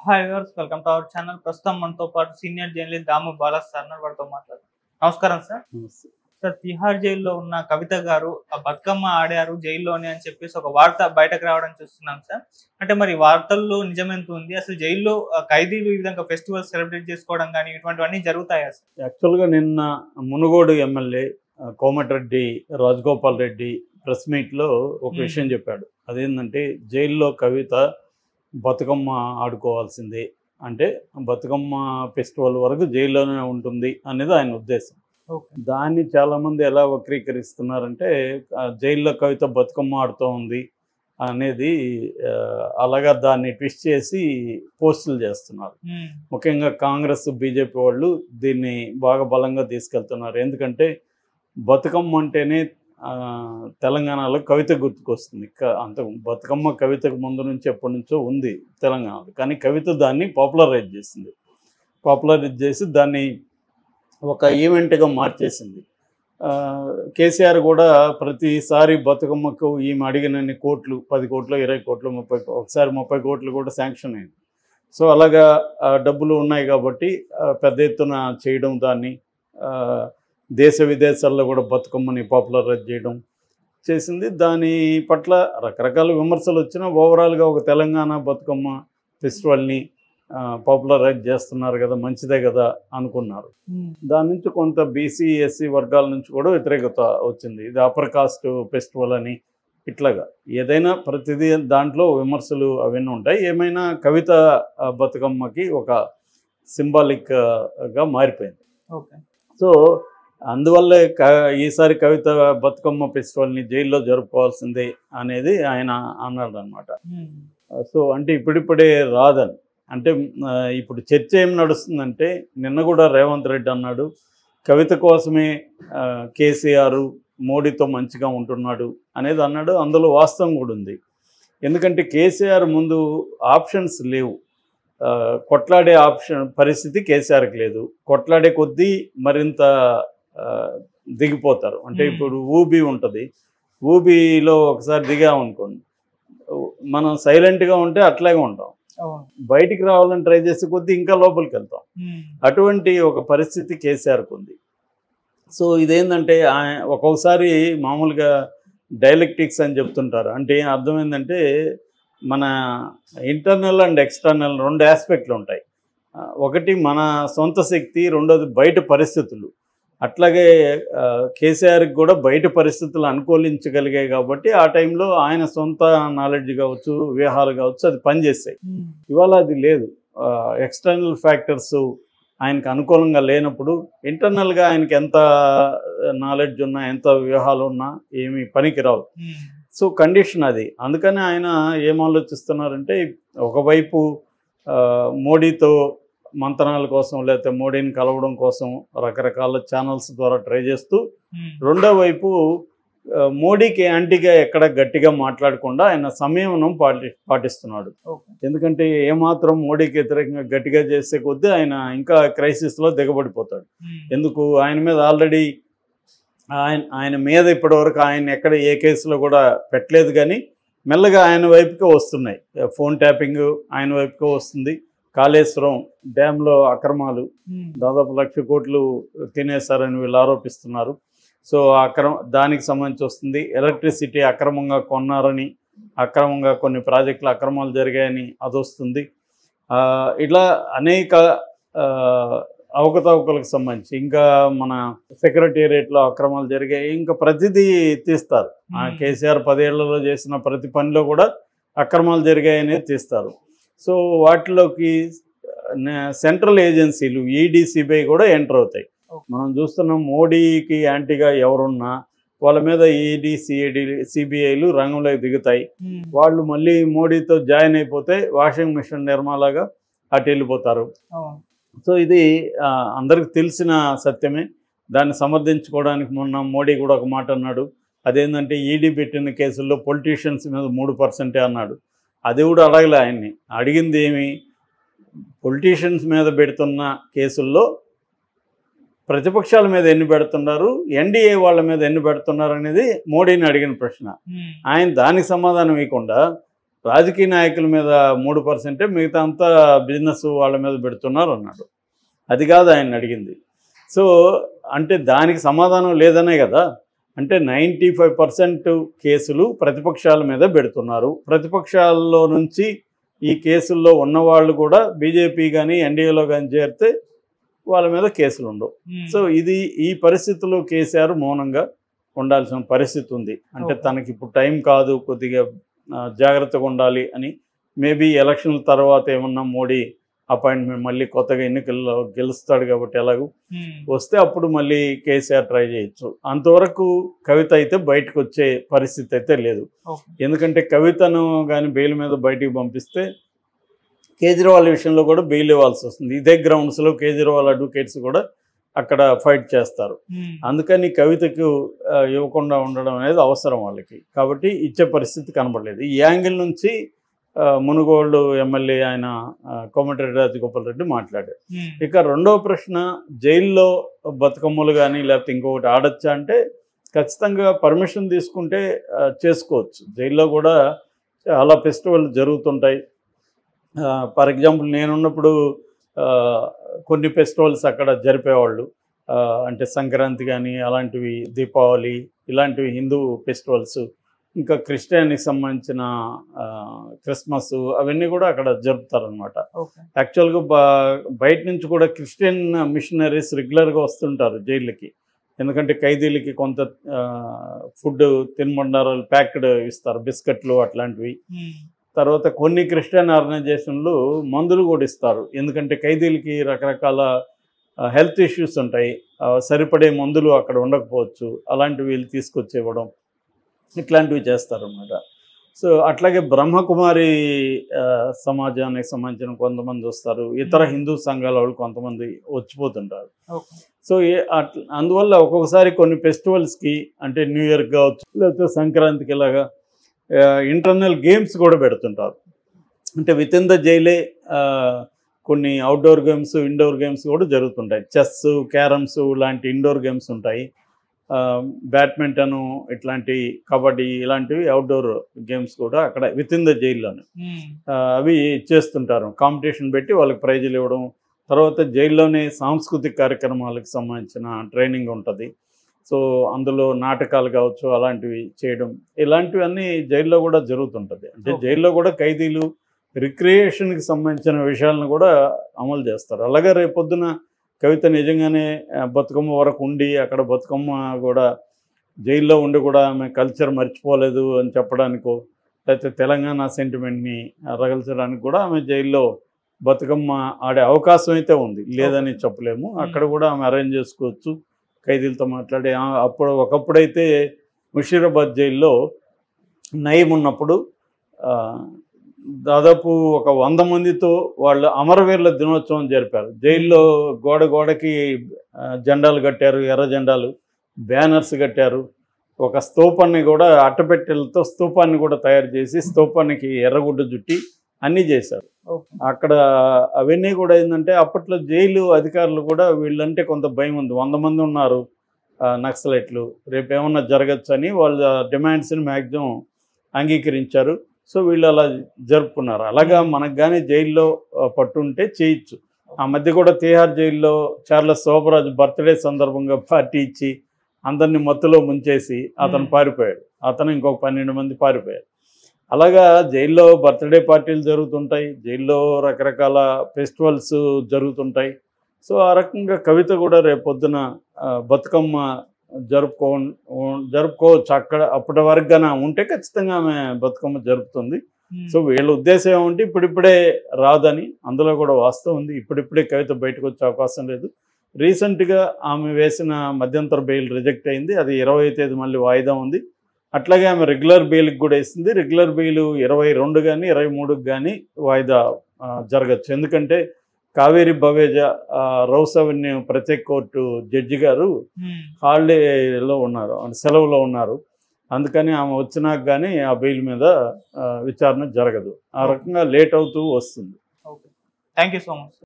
Hi viewers, welcome to our channel. ప్రస్తుతం మనతో పాటు సీనియర్ జర్నలిస్ట్ దాము బాలాస్ సార్ వారితో మాట్లాడు. నమస్కారం సార్. సార్, తిహార్ జైల్లో ఉన్న కవిత గారు ఆ బతుకమ్మ ఆడారు జైల్లోనే అని చెప్పేసి ఒక వార్త బయటకు రావడం చూస్తున్నాం సార్. అంటే మరి వార్తల్లో నిజమెంత ఉంది? అసలు జైల్లో ఖైదీలు ఈ విధంగా ఫెస్టివల్ సెలబ్రేట్ చేసుకోవడం కానీ ఇటువంటివన్నీ జరుగుతాయా సార్? యాక్చువల్గా నిన్న మునుగోడు ఎమ్మెల్యే కోమటిరెడ్డి రాజగోపాల్ రెడ్డి ప్రెస్ మీట్లో ఒక విషయం చెప్పాడు. అదేంటంటే జైల్లో కవిత బతుకమ్మ ఆడుకోవాల్సిందే, అంటే బతుకమ్మ ఫెస్టివల్ వరకు జైల్లోనే ఉంటుంది అనేది ఆయన ఉద్దేశం. దాన్ని చాలామంది ఎలా వక్రీకరిస్తున్నారంటే జైల్లో కవిత బతుకమ్మ ఆడుతూ ఉంది అనేది అలాగా దాన్ని ట్విస్ట్ చేసి పోస్టులు చేస్తున్నారు. ముఖ్యంగా కాంగ్రెస్ బీజేపీ వాళ్ళు దీన్ని బాగా బలంగా తీసుకెళ్తున్నారు. ఎందుకంటే బతుకమ్మ అంటేనే తెలంగాణలో కవిత గుర్తుకొస్తుంది. అంత బతుకమ్మ కవితకు ముందు నుంచి ఎప్పటి నుంచో ఉంది తెలంగాణలో, కానీ కవిత దాన్ని పాపులరైజ్ చేసి దాన్ని ఒక ఈవెంట్గా మార్చేసింది. కేసీఆర్ కూడా ప్రతిసారి బతుకమ్మకు ఈమె అడిగినన్ని కోట్లు, 10 కోట్లు, 20 కోట్లు, 30, ఒకసారి 30 కోట్లు కూడా శాంక్షన్ అయింది. సో అలాగా డబ్బులు ఉన్నాయి కాబట్టి పెద్ద ఎత్తున చేయడం, దాన్ని దేశ విదేశాల్లో కూడా బతుకమ్మని పాపులరైజ్ చేయడం చేసింది. దాని పట్ల రకరకాల విమర్శలు వచ్చినా ఓవరాల్గా ఒక తెలంగాణ బతుకమ్మ ఫెస్టివల్ని పాపులరైజ్ చేస్తున్నారు కదా, మంచిదే కదా అనుకున్నారు. దాని నుంచి కొంత బీసీ ఎస్సీ వర్గాల నుంచి కూడా వ్యతిరేకత వచ్చింది. ఇది అప్పర్ కాస్ట్ ఫెస్టివల్ అని, ఇట్లాగా ఏదైనా ప్రతిదీ దాంట్లో విమర్శలు అవన్నీ ఉంటాయి. ఏమైనా కవిత బతుకమ్మకి ఒక సింబాలిక్గా మారిపోయింది. సో అందువల్లే ఈసారి కవిత బతుకమ్మ ఫెస్టివల్ని జైల్లో జరుపుకోవాల్సిందే అనేది ఆయన అన్నాడు అనమాట. సో అంటే ఇప్పుడిప్పుడే రాదని, అంటే ఇప్పుడు చర్చ ఏం నడుస్తుందంటే, నిన్న కూడా రేవంత్ రెడ్డి అన్నాడు కవిత కోసమే కేసీఆర్ మోడీతో మంచిగా ఉంటున్నాడు అనేది అన్నాడు. అందులో వాస్తవం కూడా ఉంది. ఎందుకంటే కేసీఆర్ ముందు ఆప్షన్స్ లేవు, కొట్లాడే పరిస్థితి కేసీఆర్కి లేదు. కొట్లాడే కొద్దీ మరింత దిగిపోతారు. అంటే ఇప్పుడు ఊబీ ఉంటుంది, ఊబీలో ఒకసారి దిగామనుకోండి, మనం సైలెంట్గా ఉంటే అట్లాగే ఉంటాం, బయటికి రావాలని ట్రై చేసే కొద్దీ ఇంకా లోపలికి వెళ్తాం. అటువంటి ఒక పరిస్థితి కేసీఆర్కి ఉంది. సో ఇదేంటంటే ఒక్కొక్కసారి మామూలుగా డైలెక్టిక్స్ అని చెప్తుంటారు. అంటే అర్థం ఏంటంటే మన ఇంటర్నల్ అండ్ ఎక్స్టర్నల్ 2 ఆస్పెక్ట్లు ఉంటాయి. ఒకటి మన సొంత శక్తి, రెండోది బయట పరిస్థితులు. అట్లాగే కేసీఆర్కి కూడా బయట పరిస్థితులు అనుకూలించగలిగాయి కాబట్టి ఆ టైంలో ఆయన సొంత నాలెడ్జ్ కావచ్చు, వ్యూహాలు కావచ్చు, అది పనిచేస్తాయి. ఇవాళ అది లేదు. ఎక్స్టర్నల్ ఫ్యాక్టర్స్ ఆయనకు అనుకూలంగా లేనప్పుడు ఇంటర్నల్గా ఆయనకి ఎంత నాలెడ్జ్ ఉన్నా, ఎంత వ్యూహాలు ఉన్నా ఏమీ పనికిరావు. సో కండిషన్ అది. అందుకని ఆయన ఏం ఆలోచిస్తున్నారంటే, ఒకవైపు మోడీతో మంతనాల కోసం, లేకపోతే మోడీని కలవడం కోసం రకరకాల ఛానల్స్ ద్వారా ట్రై చేస్తూ, రెండో వైపు మోడీకి యాంటీగా ఎక్కడ గట్టిగా మాట్లాడకుండా ఆయన సంయమనం పాటిస్తున్నాడు. ఎందుకంటే ఏమాత్రం మోడీకి వ్యతిరేకంగా గట్టిగా చేసే కొద్దీ ఆయన ఇంకా క్రైసిస్లో దిగబడిపోతాడు. ఎందుకు, ఆయన మీద ఆల్రెడీ ఆయన మీద ఇప్పటివరకు ఆయన ఎక్కడ ఏ కేసులో కూడా పెట్టలేదు, కానీ మెల్లగా ఆయన వైపుకే వస్తున్నాయి. ఫోన్ ట్యాపింగ్ ఆయన వైపుకే వస్తుంది. కాళేశ్వరం డ్యాంలో అక్రమాలు దాదాపు 1,00,000 కోట్లు తినేశారని వీళ్ళు ఆరోపిస్తున్నారు. సో దానికి సంబంధించి వస్తుంది. ఎలక్ట్రిసిటీ అక్రమంగా కొన్నారని, అక్రమంగా కొన్ని ప్రాజెక్టులు అక్రమాలు జరిగాయని అది వస్తుంది. ఇట్లా అనేక అవకతవకలకు సంబంధించి, ఇంకా మన సెక్రటేరియట్లో అక్రమాలు జరిగాయి, ఇంకా ప్రతిదీ తీస్తారు. కేసీఆర్ 10 ఏళ్లలో చేసిన ప్రతి పనిలో కూడా అక్రమాలు జరిగాయనేది తీస్తారు. సో వాటిలోకి సెంట్రల్ ఏజెన్సీలు ఈడీ, సిబిఐ కూడా ఎంటర్ అవుతాయి. మనం చూస్తున్నాం మోడీకి యాంటీగా ఎవరున్నా వాళ్ళ మీద ఈడీ, సిబిఐలు రంగంలోకి దిగుతాయి. వాళ్ళు మళ్ళీ మోడీతో జాయిన్ అయిపోతే వాషింగ్ మిషన్ నిర్మాలాగా అటు వెళ్ళిపోతారు. సో ఇది అందరికి తెలిసిన సత్యమే. దాన్ని సమర్థించుకోవడానికి మొన్న మోడీ కూడా ఒక మాట అన్నాడు. అదేంటంటే ఈడీ పెట్టిన కేసుల్లో పొలిటీషియన్స్ మీద 3% అన్నాడు. అది కూడా అడగలే ఆయన్ని. అడిగింది ఏమి, పొలిటీషియన్స్ మీద పెడుతున్న కేసుల్లో ప్రతిపక్షాల మీద ఎన్ని పెడుతున్నారు, ఎన్డీఏ వాళ్ళ మీద ఎన్ని పెడుతున్నారు అనేది మోడీని అడిగిన ప్రశ్న. ఆయన దానికి సమాధానం ఇవ్వకుండా రాజకీయ నాయకుల మీద 3%, మిగతా అంతా బిజినెస్ వాళ్ళ మీద పెడుతున్నారు అన్నాడు. అది కాదు ఆయన అడిగింది. సో అంటే దానికి సమాధానం లేదనే కదా. అంటే 95% కేసులు ప్రతిపక్షాల మీద పెడుతున్నారు. ప్రతిపక్షాల్లో నుంచి ఈ కేసుల్లో ఉన్నవాళ్ళు కూడా బీజేపీ కానీ ఎన్డీఏలో కానీ చేరితే వాళ్ళ మీద కేసులు ఉండవు. సో ఈ పరిస్థితుల్లో కేసీఆర్ మౌనంగా ఉండాల్సిన పరిస్థితి ఉంది. అంటే తనకి ఇప్పుడు టైం కాదు, కొద్దిగా జాగ్రత్తగా ఉండాలి అని. మేబీ ఎలక్షన్ల తర్వాత ఏమన్నా మోడీ అపాయింట్మెంట్ మళ్ళీ కొత్తగా ఎన్నికల్లో గెలుస్తాడు కాబట్టి ఎలాగూ వస్తే అప్పుడు మళ్ళీ కేసీఆర్ ట్రై చేయొచ్చు. అంతవరకు కవిత అయితే బయటకు వచ్చే పరిస్థితి అయితే లేదు. ఎందుకంటే కవితను కానీ బెయిల్ మీద బయటికి పంపిస్తే కేజ్రీవాల్ విషయంలో కూడా బెయిల్ ఇవ్వాల్సి వస్తుంది. ఇదే గ్రౌండ్స్లో కేజ్రీవాల్ అడ్వకేట్స్ కూడా అక్కడ ఫైట్ చేస్తారు. అందుకని కవితకు ఇవ్వకుండా ఉండడం అనేది అవసరం వాళ్ళకి. కాబట్టి ఇచ్చే పరిస్థితి కనబడలేదు. ఈ యాంగిల్ నుంచి మునుగోడు ఎమ్మెల్యే ఆయన కోమటిరెడ్డి రాజగోపాల్ రెడ్డి మాట్లాడారు. ఇక రెండవ ప్రశ్న, జైల్లో బతుకమ్మలు కానీ లేకపోతే ఇంకొకటి ఆడొచ్చా అంటే ఖచ్చితంగా పర్మిషన్ తీసుకుంటే చేసుకోవచ్చు. జైల్లో కూడా చాలా ఫెస్టివల్ జరుగుతుంటాయి. ఫర్ ఎగ్జాంపుల్ నేనున్నప్పుడు కొన్ని ఫెస్టివల్స్ అక్కడ జరిపేవాళ్ళు. అంటే సంక్రాంతి కానీ అలాంటివి, దీపావళి ఇలాంటివి హిందూ ఫెస్టివల్స్, ఇంకా క్రిస్టియానికి సంబంధించిన క్రిస్మస్ అవన్నీ కూడా అక్కడ జరుపుతారనమాట. యాక్చువల్గా బయట నుంచి కూడా క్రిస్టియన్ మిషనరీస్ రెగ్యులర్గా వస్తుంటారు జైళ్ళకి. ఎందుకంటే ఖైదీలకి కొంత ఫుడ్ తినుబండారాలు ప్యాక్డ్ ఇస్తారు, బిస్కెట్లు అట్లాంటివి. తర్వాత కొన్ని క్రిస్టియన్ ఆర్గనైజేషన్లు మందులు కూడా ఇస్తారు. ఎందుకంటే ఖైదీలకి రకరకాల హెల్త్ ఇష్యూస్ ఉంటాయి, సరిపడే మందులు అక్కడ ఉండకపోవచ్చు, అలాంటివి వీళ్ళు తీసుకొచ్చి ఇవ్వడం ఇట్లాంటివి చేస్తారన్నమాట. సో అట్లాగే బ్రహ్మకుమారి సమాజానికి సంబంధించిన కొంతమంది వస్తారు, ఇతర హిందూ సంఘాల వాళ్ళు కొంతమంది వచ్చిపోతుంటారు. సో అందువల్ల ఒక్కొక్కసారి కొన్ని ఫెస్టివల్స్కి అంటే న్యూ ఇయర్ కావచ్చు లేకపోతే సంక్రాంతికి ఇలాగా ఇంటర్నల్ గేమ్స్ కూడా పెడుతుంటారు. అంటే విత్ ఇన్ ద జైలే కొన్ని అవుట్డోర్ గేమ్స్, ఇండోర్ గేమ్స్ కూడా జరుగుతుంటాయి. చెస్, క్యారమ్స్ లాంటి ఇండోర్ గేమ్స్ ఉంటాయి. బ్యాడ్మింటను, ఇట్లాంటి కబడ్డీ ఇలాంటివి అవుట్డోర్ గేమ్స్ కూడా అక్కడ విత్ ఇన్ ద జైల్లోనే అవి చేస్తుంటారు. కాంపిటీషన్ పెట్టి వాళ్ళకి ప్రైజులు ఇవ్వడం. తర్వాత జైల్లోనే సాంస్కృతిక కార్యక్రమాలకు సంబంధించిన ట్రైనింగ్ ఉంటుంది. సో అందులో నాటకాలు కావచ్చు అలాంటివి చేయడం, ఇలాంటివన్నీ జైల్లో కూడా జరుగుతుంటుంది. అంటే జైల్లో కూడా ఖైదీలు రిక్రియేషన్కి సంబంధించిన విషయాలను కూడా అమలు చేస్తారు. అలాగే రేపొద్దున కవిత నిజంగానే బతుకమ్మ వరకు ఉండి అక్కడ బతుకమ్మ కూడా జైల్లో ఉండి కూడా ఆమె కల్చర్ మర్చిపోలేదు అని చెప్పడానికో, లేకపోతే తెలంగాణ సెంటిమెంట్ని రగల్చడానికి కూడా ఆమె జైల్లో బతుకమ్మ ఆడే అవకాశం అయితే ఉంది, లేదని చెప్పలేము. అక్కడ కూడా ఆమె అరేంజ్ చేసుకోవచ్చు, ఖైదీలతో మాట్లాడి. ఒకప్పుడైతే ముషీరాబాద్ జైల్లో నయీం ఉన్నప్పుడు దాదాపు ఒక 100 మందితో వాళ్ళు అమరవీరుల దినోత్సవం జరిపారు. జైల్లో గోడకి జెండాలు కట్టారు, ఎర్ర జెండాలు, బ్యానర్స్ కట్టారు. ఒక స్తూపాన్ని కూడా అట్టపెట్టెలతో స్తూపాన్ని కూడా తయారు చేసి స్తూపానికి ఎర్రగుడ్డ చుట్టి అన్నీ చేశారు. అక్కడ అవన్నీ కూడా ఏంటంటే అప్పట్లో జైలు అధికారులు కూడా వీళ్ళంటే కొంత భయం ఉంది. 100 మంది ఉన్నారు నక్సలైట్లు, రేపు ఏమన్నా జరగచ్చు అని వాళ్ళ డిమాండ్స్ని మ్యాక్సిమం అంగీకరించారు. సో వీళ్ళు అలా జరుపుకున్నారు. అలాగా మనకు కానీ జైల్లో పట్టుంటే చేయొచ్చు. ఆ మధ్య కూడా తిహార్ జైల్లో చార్లెస్ శోభరాజు బర్త్డే సందర్భంగా పార్టీ ఇచ్చి అందరినీ మత్తులో ముంచేసి అతను పారిపోయాడు. అతను ఇంకొక 12 మంది పారిపోయారు. అలాగా జైల్లో బర్త్డే పార్టీలు జరుగుతుంటాయి, జైల్లో రకరకాల ఫెస్టివల్స్ జరుగుతుంటాయి. సో ఆ రకంగా కవిత కూడా రేపొద్దున బతుకమ్మ జరుపుకోవచ్చు. అప్పటి వరకు ఉంటే ఖచ్చితంగా ఆమె బతుకమ్మ జరుపుతుంది. సో వీళ్ళ ఉద్దేశం ఏమంటే ఇప్పుడిప్పుడే రాదని, అందులో కూడా వాస్తవం ఉంది. ఇప్పుడిప్పుడే కవిత బయటకు వచ్చే అవకాశం లేదు. రీసెంట్గా ఆమె వేసిన మధ్యంతర బెయిల్ రిజెక్ట్ అయింది. అది 20వ తేదీ మళ్ళీ వాయిదా ఉంది. అట్లాగే ఆమె రెగ్యులర్ బెయిల్కి కూడా వేసింది. రెగ్యులర్ బెయిల్ 22 కానీ 23కి కానీ వాయిదా జరగచ్చు. ఎందుకంటే కావేరి బవేజా రౌస్ అవెన్యూ ప్రత్యేక కోర్టు జడ్జి గారు హాలిడేలో ఉన్నారు, సెలవులో ఉన్నారు. అందుకని ఆమె వచ్చినాక కానీ ఆ బెయిల్ మీద విచారణ జరగదు. ఆ రకంగా లేట్ అవుతూ వస్తుంది. Thank you so much.